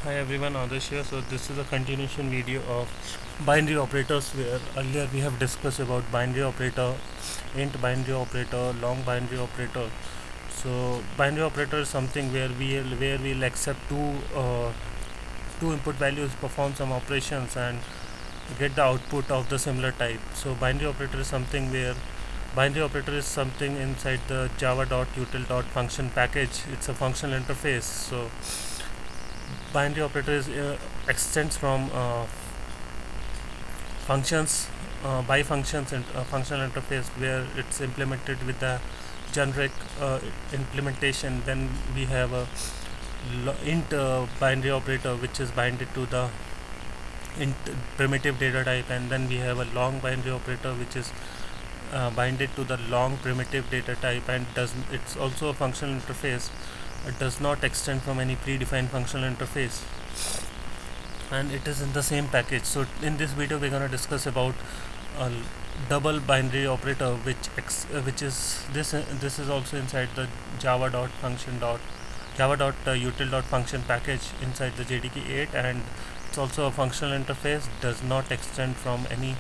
Hi everyone, Adarsh here. So this is a continuation video of binary operators where earlier we have discussed about binary operator, int binary operator, long binary operator. So binary operator is something where we'll accept two input values, perform some operations and get the output of the similar type. So binary operator is something where binary operator is something inside the java.util.function package. It's a functional interface. So binary operator extends from functions by functions and functional interface where it's implemented with the generic implementation. Then we have a int binary operator which is binded to the int primitive data type, and then we have a long binary operator which is binded to the long primitive data type and does it's also a functional interface. It does not extend from any predefined functional interface, and it is in the same package. So in this video we're going to discuss about a double binary operator which is this is also inside the java.util.function package inside the JDK8, and it's also a functional interface, does not extend from any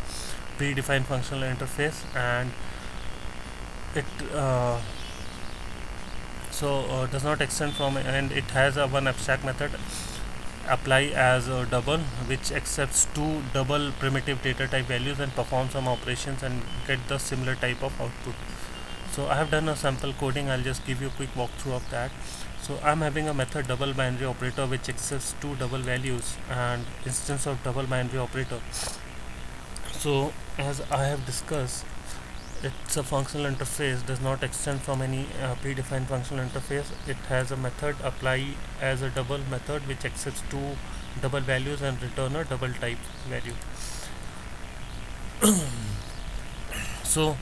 predefined functional interface, and it does not extend from, and it has a one abstract method apply as a double which accepts two double primitive data type values and performs some operations and get the similar type of output. So I have done a sample coding. I'll just give you a quick walkthrough of that. So I'm having a method double binary operator which accepts two double values and instance of double binary operator. So as I have discussed, it's a functional interface, does not extend from any predefined functional interface. It has a method apply as a double method which accepts two double values and return a double type value. So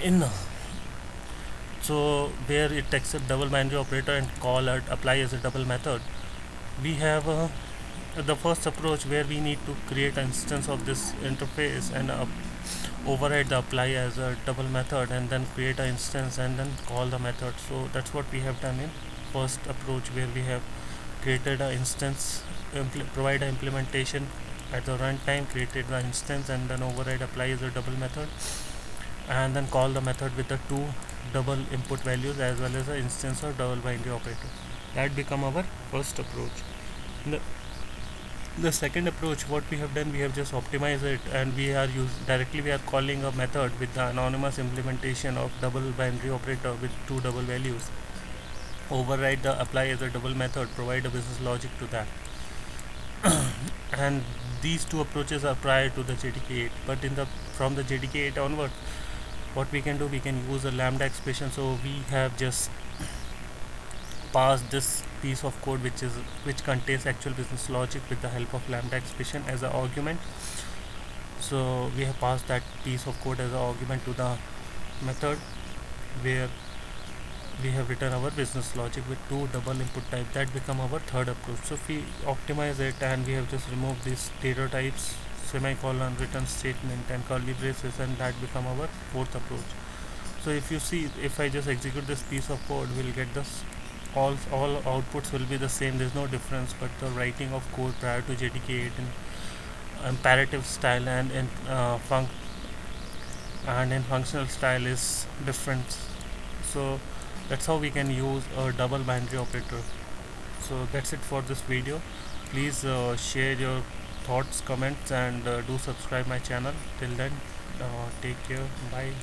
in so where it accepts double binary operator and call it apply as a double method, we have the first approach where we need to create an instance of this interface and override the apply as a double method and then create an instance and then call the method. So that's what we have done in first approach, where we have created an instance, provide an implementation at the runtime, created the instance and then override apply as a double method, and then call the method with the two double input values as well as an instance of double binary operator. That become our first approach. The second approach, what we have done, we have just optimized it, and we are calling a method with the anonymous implementation of double binary operator with two double values, override the apply as a double method, provide a business logic to that. And these two approaches are prior to the JDK8, but from the JDK8 onward, what we can do, we can use a lambda expression. So we have just pass this piece of code which contains actual business logic with the help of lambda expression as an argument. So we have passed that piece of code as an argument to the method where we have written our business logic with two double input type. That become our third approach. So if we optimize it and we have just removed these data types, semicolon, return statement and curly braces, and that become our fourth approach. So if you see, if I just execute this piece of code, we'll get this all outputs will be the same, there's no difference, but the writing of code prior to JDK8 in imperative style and in functional style is different. So that's how we can use a double binary operator. So that's it for this video. Please share your thoughts, comments, and do subscribe my channel. Till then, take care, bye.